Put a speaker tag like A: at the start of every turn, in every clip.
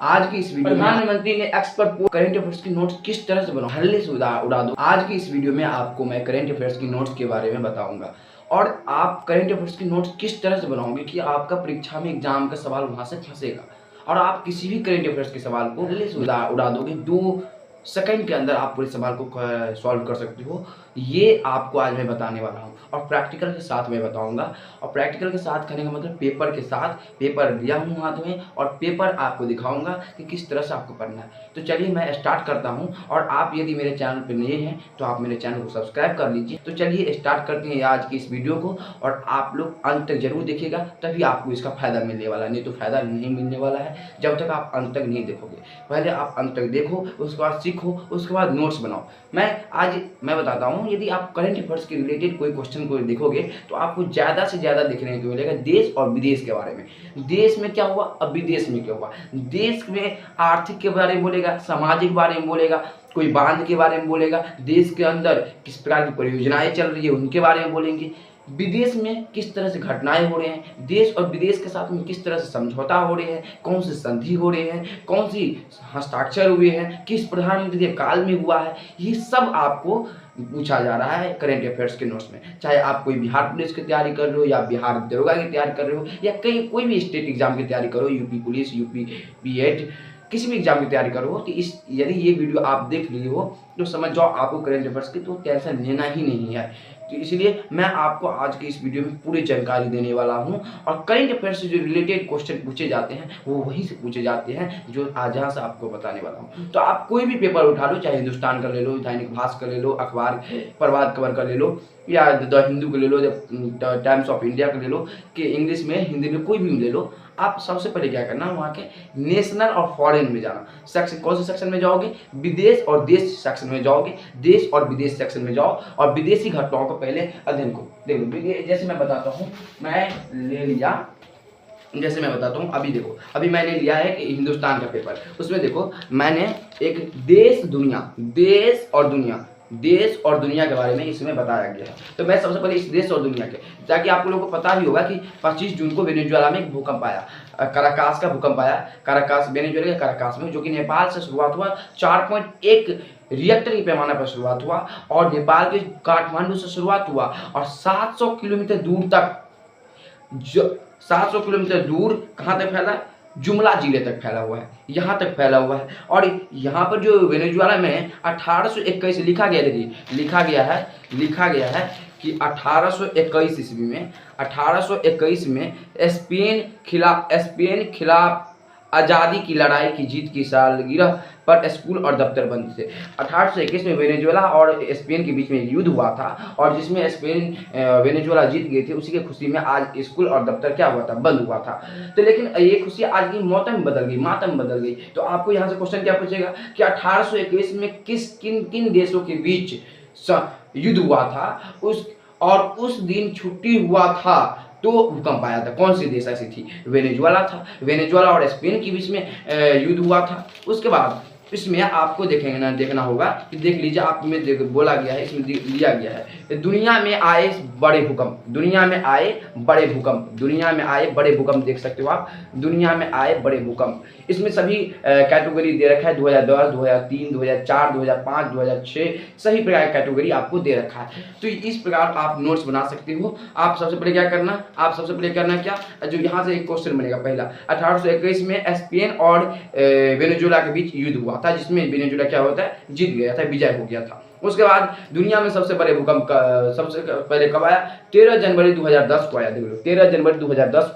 A: आज की इस वीडियो में प्रधानमंत्री ने एक्सपर्ट करंट अफेयर्स की नोट्स किस तरह से बनाओ, हल्ले से उड़ा दो। आज की इस वीडियो में आपको मैं करंट अफेयर्स की नोट्स के बारे में बताऊंगा और आप करंट अफेयर्स की नोट्स किस तरह से बनाओगे कि आपका परीक्षा में एग्जाम का सवाल वहां से फंसेगा और आप किसी भी करंट अफेयर्स के सवाल को हल्ले से उड़ा दोगे। 2 सेकंड के अंदर आप पूरे सवाल को सॉल्व कर सकते हो। ये आपको आज मैं बताने वाला हूँ और प्रैक्टिकल के साथ मैं बताऊंगा। और प्रैक्टिकल के साथ करने का मतलब पेपर के साथ, पेपर लिया हूँ हाथ में और पेपर आपको दिखाऊंगा कि किस तरह से आपको पढ़ना है। तो चलिए मैं स्टार्ट करता हूँ और आप यदि मेरे चैनल पर नए हैं तो आप मेरे चैनल को सब्सक्राइब कर लीजिए। तो चलिए स्टार्ट करते हैं आज की इस वीडियो को और आप लोग अंत तक जरूर देखिएगा, तभी आपको इसका फायदा मिलने वाला है, नहीं तो फायदा नहीं मिलने वाला है जब तक आप अंत तक नहीं देखोगे। पहले आप अंत तक देखो, उसके बाद सीखो, उसके बाद नोट्स बनाओ। मैं बताता हूँ, यदि आप करंट अफेयर्स के रिलेटेड कोई क्वेश्चन को देखोगे तो आपको ज़्यादा से ज़्यादा देखने को मिलेगा देश और विदेश के बारे में। देश में क्या हुआ, अब विदेश में क्या हुआ। देश में आर्थिक के बारे में बोलेगा, सामाजिक बारे में बोलेगा, कोई बांध के बारे में बोलेगा, देश के अंदर किस प्रकार की परियोजनाएं चल रही है उनके बारे में बोलेंगे, विदेश में किस तरह से घटनाएं हो रहे हैं, देश और विदेश के साथ में किस तरह से समझौता हो रहे हैं, कौन से संधि हो रहे हैं, कौन सी हस्ताक्षर हुए हैं, किस प्रधानमंत्री के काल में हुआ है, ये सब आपको पूछा जा रहा है करंट अफेयर्स के नोट्स में। चाहे आप कोई बिहार पुलिस की तैयारी कर रहे हो या बिहार दरोगा की तैयारी कर रहे हो या कोई भी स्टेट एग्जाम की तैयारी करो, यूपी पुलिस, यूपी बीएड, किसी भी एग्जाम की तैयारी करो, तो यदि ये वीडियो आप देख लिए हो तो समझ जाओ आपको करंट अफेयर्स की तो टेंशन लेना ही नहीं है। तो इसलिए मैं आपको आज की इस वीडियो में पूरी जानकारी देने वाला हूं और करंट अफेयर्स से जो रिलेटेड क्वेश्चन पूछे जाते हैं वो वहीं से पूछे जाते हैं जो आज जहाँ से आपको बताने वाला हूं। तो आप कोई भी पेपर उठा लो, चाहे हिंदुस्तान का ले लो, दैनिक भास्कर ले लो, अखबार प्रभात खबर का ले लो या द हिंदू का ले लो, टाइम्स ऑफ इंडिया का ले लो, कि इंग्लिश में हिंदी में कोई भी ले लो। आप सबसे पहले क्या करना, वहाँ के नेशनल और फॉरेन में जाना। सेक्शन, कौन से सेक्शन में जाओगे, विदेश और देश सेक्शन में जाओगे। देश और विदेश सेक्शन में जाओ और विदेशी घटनाओं को पहले अध्ययन को देखो। जैसे मैं बताता हूँ, मैं ले लिया, जैसे मैं बताता हूँ, अभी देखो, अभी मैंने लिया है कि हिंदुस्तान का पेपर, उसमें देखो मैंने एक देश और दुनिया के बारे में इसमें बताया गया है। तो मैं सबसे पहले इस देश और दुनिया के, ताकि आप लोगों को पता ही होगा कि 25 जून को वेनेजुएला में एक भूकंप आया, काराकास का भूकंप आया, काराकास, वेनेजुएला के काराकास में, जो कि नेपाल से शुरुआत हुआ। 4.1 रिएक्टर के पैमाने पर शुरुआत हुआ और नेपाल के काठमांडू से शुरुआत हुआ और 700 किलोमीटर दूर तक, 700 किलोमीटर दूर कहाँ तक फैला है, जुमला जिले तक फैला हुआ है, यहाँ तक फैला हुआ है। और यहाँ पर जो वेनेजुएला में 1821 लिखा गया, देखिए लिखा गया है कि 1821 ईस्वी में, 1821 में स्पेन खिलाफ आज़ादी की लड़ाई की जीत की सालगिरह पर स्कूल और दफ्तर बंद थे। 1821 में वेनेजुएला और स्पेन के बीच में युद्ध हुआ था और जिसमें वेनेजुएला जीत गए थे, उसी की खुशी में आज स्कूल और दफ्तर क्या हुआ था, बंद हुआ था। तो लेकिन ये खुशी आज की मातम बदल गई। तो आपको यहाँ से क्वेश्चन क्या पूछेगा कि 1821 में किन देशों के बीच युद्ध हुआ था, उस दिन छुट्टी हुआ था तो भूकंप आया था। कौन सी देश ऐसी थी, वेनेजुएला था। वेनेजुएला और स्पेन के बीच में युद्ध हुआ था। उसके बाद इसमें आपको देखना होगा कि देख लीजिए, आप में बोला गया है, इसमें लिया गया है दुनिया में आए बड़े भूकंप, दुनिया में आए बड़े भूकंप देख सकते हो आप, दुनिया में आए बड़े भूकंप। इसमें सभी कैटेगरी दे रखा है, 2010, 2003, 2004, 2005, 2006, सही प्रकार की कैटेगरी आपको दे रखा है। तो इस प्रकार आप नोट्स बना सकते हो। आप सबसे पहले क्या करना, क्या जो यहाँ से एक क्वेश्चन बनेगा पहला, 1821 में स्पेन और वेनेजुएला के बीच युद्ध हुआ था, जिसमें वेनेजुएला क्या होता है, जीत गया था, विजय हो गया था। उसके बाद दुनिया में सबसे बड़े भूकंप का सबसे पहले कब आया, 13 जनवरी 2010 को आया। देख लो, 13 जनवरी 2010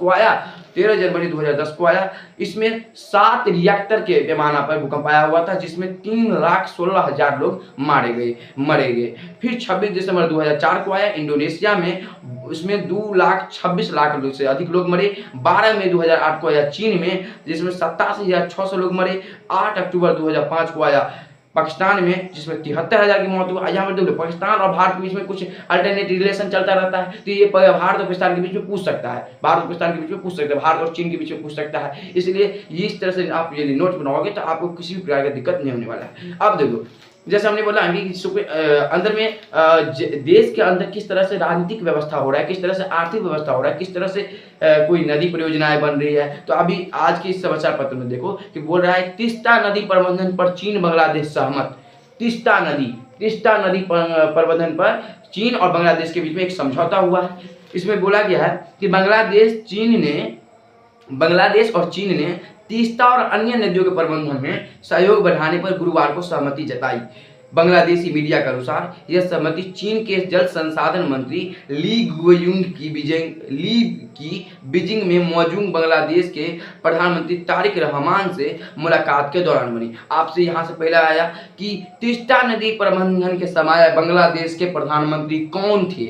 A: को आया। इसमें 7 रिएक्टर के पैमाना पर भूकंप आया हुआ था, जिसमें 3,16,000 लोग मरे गए। फिर 26 दिसंबर 2004 को आया इंडोनेशिया में, उसमें 2,26,00,000 लोग से अधिक लोग मरे। 12 मई 2008 को आया चीन में, जिसमें 87,600 लोग मरे। 8 अक्टूबर 2005 को आया पाकिस्तान में, जिसमें 73,000 की मौत हुई। यहाँ पर देखो, पाकिस्तान और भारत के बीच में कुछ अल्टरनेट रिलेशन चलता रहता है, तो ये भारत और पाकिस्तान के बीच में पूछ सकता है, भारत और चीन के बीच में पूछ सकता है। इसलिए इस तरह से आप यदि नोट्स बनाओगे तो आपको किसी भी प्रकार की दिक्कत नहीं होने वाला है। अब देखो, जैसे हमने बोला कि अंदर में देश के अंदर किस तरह से राजनीतिक व्यवस्था हो रहा है, किस तरह से आर्थिक व्यवस्था हो रहा है, किस तरह से कोई नदी परियोजनाएं बन रही है। तो अभी आज के इस समाचार पत्र में देखो कि बोल रहा है तीस्ता नदी प्रबंधन पर चीन बांग्लादेश सहमत। तीस्ता नदी प्रबंधन पर चीन और बांग्लादेश के बीच में एक समझौता हुआ है। इसमें बोला गया है कि बांग्लादेश और चीन ने तीस्ता और अन्य नदियों के प्रबंधन में सहयोग बढ़ाने पर गुरुवार को सहमति जताई। बांग्लादेशी मीडिया के अनुसार यह सहमति चीन के जल संसाधन मंत्री ली गुओयुंग की बीजिंग में मौजूद बांग्लादेश के प्रधानमंत्री तारिक रहमान से मुलाकात के दौरान बनी। आपसे यहाँ से पहले आया कि तीस्ता नदी प्रबंधन के समय बांग्लादेश के प्रधानमंत्री कौन थे।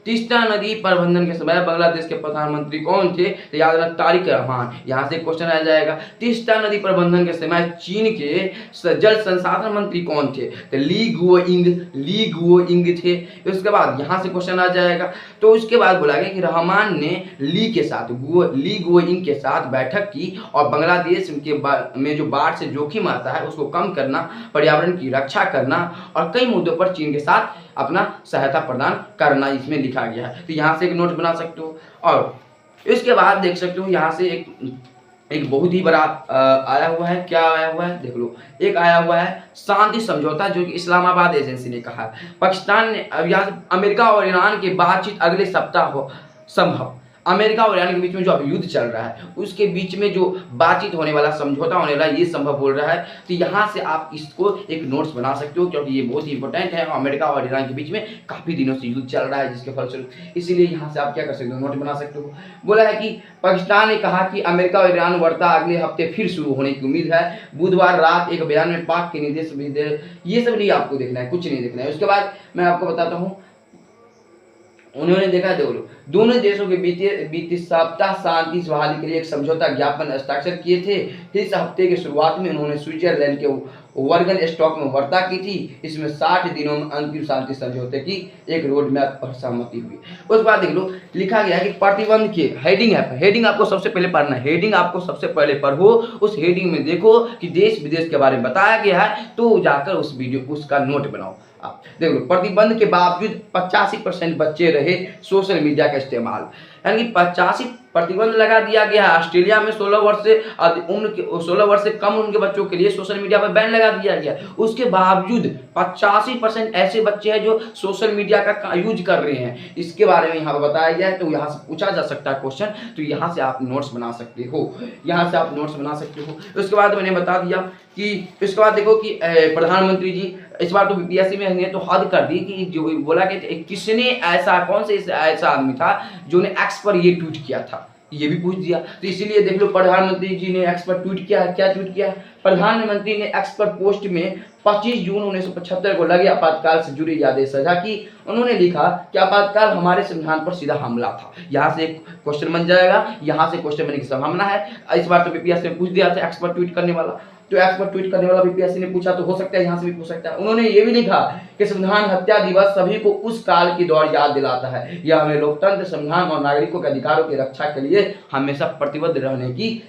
A: तीस्ता नदी प्रबंधन के समय बांग्लादेश के प्रधानमंत्री कौन थे, तो याद रखना तारिक रहमान। यहाँ से क्वेश्चन आ जाएगा तीस्ता नदी प्रबंधन के समय चीन के जल संसाधन मंत्री कौन थे, तो ली गुओइंग थे। उसके बाद यहाँ से क्वेश्चन आ जाएगा। तो उसके बाद बोला गया कि रहमान ने ली गुओइंग के साथ बैठक की और बांग्लादेश में जो बाढ़ से जोखिम आता है उसको कम करना, पर्यावरण की रक्षा करना और कई मुद्दों पर चीन के साथ अपना सहायता प्रदान करना इसमें लिखा गया है। तो यहाँ से एक नोट बना सकते हो। और इसके बाद देख सकते हो यहाँ से एक बहुत ही बड़ा आया हुआ है। क्या आया हुआ है देख लो। एक आया हुआ है शांति समझौता, जो कि इस्लामाबाद एजेंसी ने कहा है। पाकिस्तान ने अब यहाँ अमेरिका और ईरान की बातचीत अगले सप्ताह हो संभव। अमेरिका और ईरान के बीच में जो अभी युद्ध चल रहा है उसके बीच में जो बातचीत होने वाला, समझौता होने वाला, ये संभव बोल रहा है। तो यहाँ से आप इसको एक नोट्स बना सकते हो, क्योंकि ये बहुत ही इंपॉर्टेंट है। अमेरिका और ईरान के बीच में काफी दिनों से युद्ध चल रहा है, जिसके फलस्वरूप इसीलिए यहाँ से आप क्या कर सकते हो, नोट बना सकते हो। बोला है कि पाकिस्तान ने कहा कि अमेरिका और ईरान वार्ता अगले हफ्ते फिर शुरू होने की उम्मीद है। बुधवार रात एक बयान में पाक के निर्देश ये सब नहीं आपको देखना है, कुछ नहीं देखना है। उसके बाद मैं आपको बताता हूँ, उन्होंने देखा दोनों देशों के बीते सप्ताह शांति बहाली के लिए एक समझौता ज्ञापन हस्ताक्षर किए थे। इस हफ्ते के शुरुआत में उन्होंने स्विट्जरलैंड के वर्गन स्टॉक में वार्ता की थी। इसमें 60 दिनों में अंतिम शांति समझौते की एक रोड मैप पर सहमति हुई। उसके बाद देख लो, लिखा गया है कि प्रतिबंध के हेडिंग आपको सबसे पहले पढ़ना है। हेडिंग आपको सबसे पहले पढ़ो, उस हेडिंग में देखो कि देश विदेश के बारे में बताया गया है, तो जाकर उस वीडियो उसका नोट बनाओ। आप देख लो, प्रतिबंध के बावजूद 85% बच्चे रहे सोशल मीडिया का इस्तेमाल, यानी कि 85 प्रतिबंध लगा दिया गया है। ऑस्ट्रेलिया में 16 वर्ष से कम उम्र के बच्चों के लिए सोशल मीडिया पर बैन लगा दिया गया। उसके बावजूद 85% ऐसे बच्चे हैं जो सोशल मीडिया का यूज कर रहे हैं। इसके बारे में यहाँ पर बताया गया है, तो यहाँ से पूछा जा सकता है क्वेश्चन, तो यहाँ से आप नोट्स बना सकते हो। उसके बाद मैंने बता दिया कि इसके बाद देखो कि प्रधानमंत्री जी इस बार तो बीपीएससी में ने तो हद कर दी कि जो बोला कि किसने कौन से ऐसा आदमी था जो ने एक्स पर ये ट्वीट किया था, ये भी पूछ दिया। तो इसीलिए देख लो, प्रधानमंत्री जी ने एक्स पर ट्वीट किया है। क्या ट्वीट किया है? प्रधानमंत्री ने एक्स पर पोस्ट में 25 जून 1975 को लगे आपातकाल से जुड़ी यादें साझा की। उन्होंने लिखा कि आपातकाल हमारे संविधान पर सीधा हमला था। यहाँ से एक क्वेश्चन बन जाएगा, यहाँ से क्वेश्चन बनने की संभावना है। इस बार तो बीपीएससी ने पूछ दिया था एक्स पर ट्वीट करने वाला, तो एक्स पर ट्वीट करने वाला बीपीएससी ने पूछा, तो हो सकता है यहाँ से भी पूछ सकता है। उन्होंने ये भी लिखा कि संविधान हत्या दिवस सभी को उस काल की दौड़ याद दिलाता है। यह हमें लोकतंत्र, संविधान और नागरिकों के अधिकारों की रक्षा के लिए हमेशा प्रतिबद्ध रहने की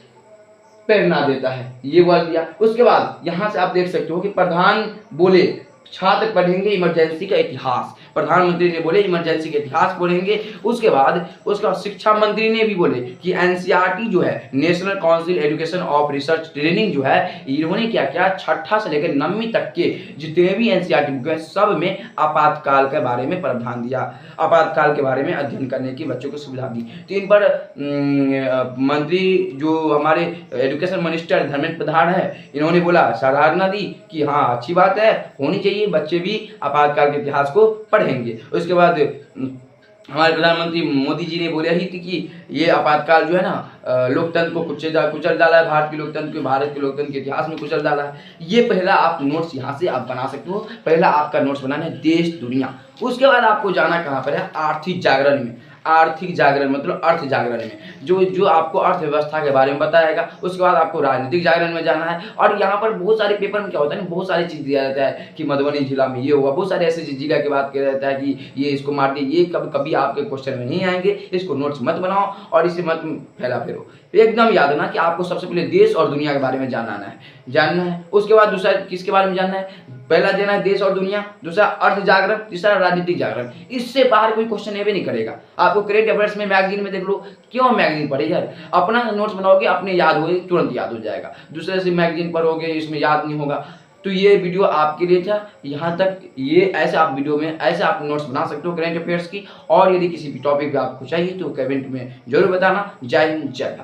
A: प्रेरणा देता है। ये बोल दिया। उसके बाद यहाँ से आप देख सकते हो कि प्रधान बोले छात्र पढ़ेंगे इमरजेंसी का इतिहास। प्रधानमंत्री ने बोले इमरजेंसी का इतिहास पढ़ेंगे। उसके बाद उसका शिक्षा मंत्री ने भी बोले कि एनसीईआरटी जो है, national council education of research training जो है, इन्होंने क्या किया, 6ठा से लेकर 9वीं तक के जितने भी एनसीईआरटी बुक हैं सब में आपातकाल के बारे में प्रावधान दिया, आपातकाल के बारे में अध्ययन करने की बच्चों को सुविधा दी। तो इन पर मंत्री जो हमारे एजुकेशन मिनिस्टर धर्मेंद्र प्रधान है, इन्होंने बोला सराहना दी कि हाँ अच्छी बात है, होनी चाहिए, बच्चे भी आपातकाल के इतिहास को पढ़ेंगे। उसके बाद हमारे प्रधानमंत्री मोदी जी ने बोले ही थी कि ये आपातकाल जो है ना लोकतंत्र को कुचल डाला है, भारत के लोकतंत्र के इतिहास में कुचल डाला है। ये पहला आप नोट्स यहाँ से आप बना सकते हो। पहला आपका नोट्स बनाना है देश दुनिया। उसके बाद आपको जाना कहाँ पर है, आर्थिक जागरण में। आर्थिक जागरण मतलब अर्थ जागरण में जो आपको अर्थव्यवस्था के बारे में बताएगा। उसके बाद आपको राजनीतिक जागरण में जाना है। और यहाँ पर बहुत सारे पेपर में क्या होता है, बहुत सारी चीज़ दिया जाता है कि मधुबनी जिला में ये हुआ, बहुत सारे ऐसे जिला की बात किया जाता है कि ये इसको मार दिया। ये कभी आपके क्वेश्चन में नहीं आएंगे, इसको नोट्स मत बनाओ और इसे मत फैला फिरो। एकदम याद रखना कि आपको सबसे पहले देश और दुनिया के बारे में जानना है। उसके बाद दूसरा किसके बारे में जानना है, पहला देना है देश और दुनिया, दूसरा अर्थ जागरण, तीसरा राजनीतिक जागरण। इससे बाहर कोई क्वेश्चन ये भी नहीं करेगा। आपको करेंट अफेयर्स में मैगजीन में देख लो, क्यों मैगजीन पढ़े यार, अपना नोट्स बनाओगे अपने याद हो तुरंत याद हो जाएगा, दूसरे से मैगजीन पढ़ोगे इसमें याद नहीं होगा। तो ये वीडियो आपके लिए था, यहाँ तक ये ऐसे आप वीडियो में ऐसे आप नोट्स बना सकते हो करेंट अफेयर्स की। और यदि किसी भी टॉपिक पे आपको चाहिए तो कमेंट में जरूर बताना। जय हिंद, जय भारत।